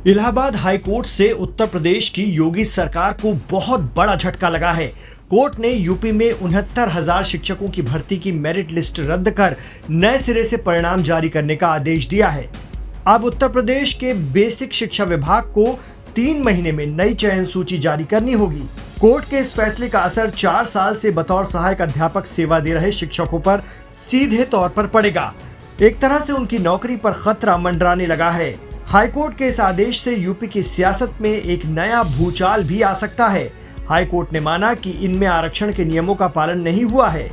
Allahabad high court से उत्तर प्रदेश की योगी सरकार को बहुत बड़ा झटका लगा है। कोर्ट ने यूपी में 69,000 शिक्षकों की भर्ती की मेरिट लिस्ट रद्द कर नए सिरे से परिणाम जारी करने का आदेश दिया है। अब उत्तर प्रदेश के बेसिक शिक्षा विभाग को 3 महीने में नई चयन सूची जारी करनी होगी। कोर्ट के इस फैसले का असर 4 साल से बतौर सहायक अध्यापक सेवा दे रहे शिक्षकों पर सीधे तौर पर पड़ेगा। एक तरह से उनकी नौकरी पर खतरा मंडराने लगा है। हाईकोर्ट के इस आदेश से यूपी की सियासत में एक नया भूचाल भी आ सकता है। हाईकोर्ट ने माना कि इनमें आरक्षण के नियमों का पालन नहीं हुआ है।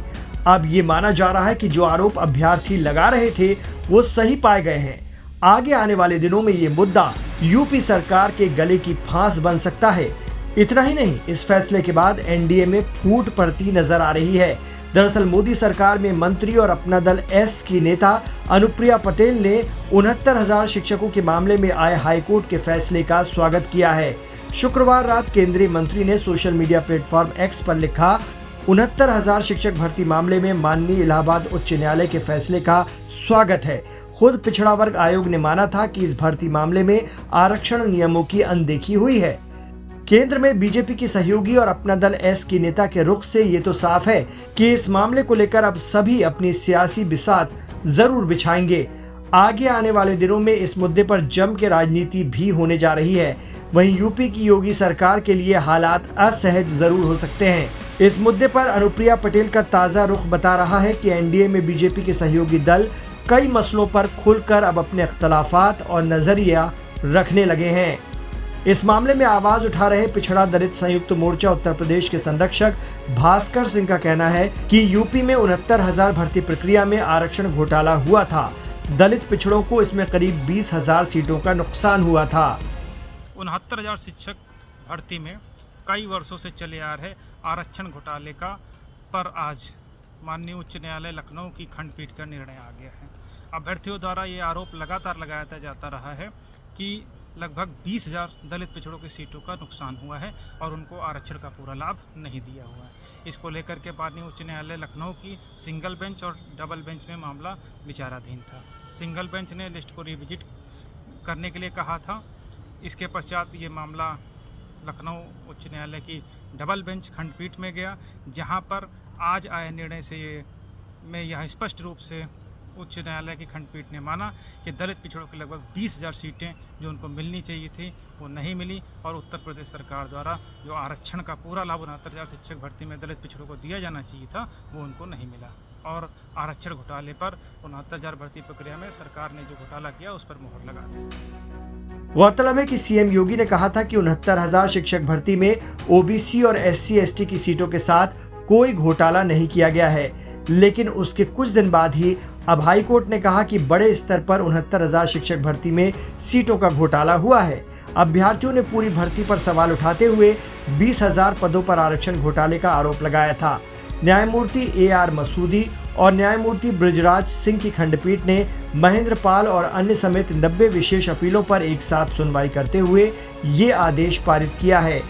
अब ये माना जा रहा है कि जो आरोप अभ्यर्थी लगा रहे थे वो सही पाए गए हैं। आगे आने वाले दिनों में ये मुद्दा यूपी सरकार के गले की फांस बन सकता है। इतना ही नहीं, इस फैसले के बाद एनडीए में फूट पड़ती नजर आ रही है। दरअसल मोदी सरकार में मंत्री और अपना दल एस की नेता अनुप्रिया पटेल ने 69,000 शिक्षकों के मामले में आए हाईकोर्ट के फैसले का स्वागत किया है। शुक्रवार रात केंद्रीय मंत्री ने सोशल मीडिया प्लेटफॉर्म एक्स पर लिखा, 69,000 शिक्षक भर्ती मामले में माननीय इलाहाबाद उच्च न्यायालय के फैसले का स्वागत है। खुद पिछड़ा वर्ग आयोग ने माना था कि इस भर्ती मामले में आरक्षण नियमों की अनदेखी हुई है। केंद्र में बीजेपी की सहयोगी और अपना दल एस की नेता के रुख से ये तो साफ है कि इस मामले को लेकर अब सभी अपनी सियासी बिसात जरूर बिछाएंगे। आगे आने वाले दिनों में इस मुद्दे पर जम के राजनीति भी होने जा रही है। वहीं यूपी की योगी सरकार के लिए हालात असहज जरूर हो सकते हैं। इस मुद्दे पर अनुप्रिया पटेल का ताजा रुख बता रहा है कि एनडीए में बीजेपी के सहयोगी दल कई मसलों पर खुलकर अब अपने इख्तलाफात और नजरिया रखने लगे हैं। इस मामले में आवाज उठा रहे पिछड़ा दलित संयुक्त मोर्चा उत्तर प्रदेश के संरक्षक भास्कर सिंह का कहना है कि यूपी में 69,000 भर्ती प्रक्रिया में आरक्षण घोटाला हुआ था। दलित पिछड़ों को इसमें करीब 20,000 सीटों का नुकसान हुआ था। 69,000 शिक्षक भर्ती में कई वर्षों से चले आ रहे आरक्षण घोटाले का पर आज माननीय उच्च न्यायालय लखनऊ की खंडपीठ का निर्णय आ गया है। अभ्यर्थियों द्वारा ये आरोप लगातार लगाया जाता रहा है कि लगभग 20,000 दलित पिछड़ों की सीटों का नुकसान हुआ है और उनको आरक्षण का पूरा लाभ नहीं दिया हुआ है। इसको लेकर के माननीय उच्च न्यायालय लखनऊ की सिंगल बेंच और डबल बेंच में मामला विचाराधीन था। सिंगल बेंच ने लिस्ट को रिविजिट करने के लिए कहा था। इसके पश्चात ये मामला लखनऊ उच्च न्यायालय की डबल बेंच खंडपीठ में गया, जहां पर आज आए निर्णय से यह स्पष्ट रूप से उच्च न्यायालय की खंडपीठ ने माना कि दलित पिछड़ों की लगभग 20,000 सीटें जो उनको मिलनी चाहिए थी वो नहीं मिली और उत्तर प्रदेश सरकार द्वारा जो आरक्षण का पूरा लाभ 69,000 शिक्षक भर्ती में दलित पिछड़ों को दिया जाना चाहिए था वो उनको नहीं मिला और आरक्षण घोटाले पर 69,000 भर्ती प्रक्रिया में सरकार ने जो घोटाला किया उस पर मुहर लगा दी। गौरतलब है कि सीएम योगी ने कहा था कि 69,000 शिक्षक भर्ती में ओबीसी और SC/ST की सीटों के साथ कोई घोटाला नहीं किया गया है, लेकिन उसके कुछ दिन बाद ही अब हाई कोर्ट ने कहा कि बड़े स्तर पर 69,000 शिक्षक भर्ती में सीटों का घोटाला हुआ है। अभ्यर्थियों ने पूरी भर्ती पर सवाल उठाते हुए 20,000 पदों पर आरक्षण घोटाले का आरोप लगाया था। न्यायमूर्ति AR मसूदी और न्यायमूर्ति बृजराज सिंह की खंडपीठ ने महेंद्र पाल और अन्य समेत 90 विशेष अपीलों पर एक साथ सुनवाई करते हुए ये आदेश पारित किया है।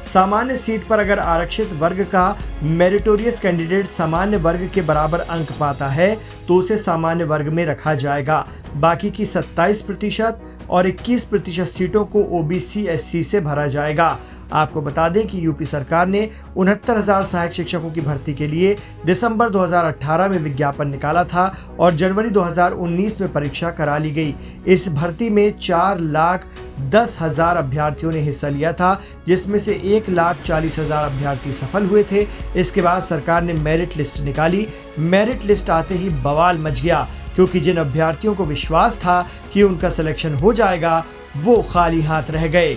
सामान्य सीट पर अगर आरक्षित वर्ग का मेरिटोरियस कैंडिडेट सामान्य वर्ग के बराबर अंक पाता है तो उसे सामान्य वर्ग में रखा जाएगा। बाकी की 27% और 21% सीटों को OBC SC से भरा जाएगा। आपको बता दें कि यूपी सरकार ने 69,000 सहायक शिक्षकों की भर्ती के लिए दिसंबर 2018 में विज्ञापन निकाला था और जनवरी 2019 में परीक्षा करा ली गई। इस भर्ती में 4,10,000 अभ्यर्थियों ने हिस्सा लिया था, जिसमें से 1,40,000 अभ्यर्थी सफल हुए थे। इसके बाद सरकार ने मेरिट लिस्ट निकाली। मेरिट लिस्ट आते ही बवाल मच गया, क्योंकि जिन अभ्यर्थियों को विश्वास था कि उनका सिलेक्शन हो जाएगा वो खाली हाथ रह गए।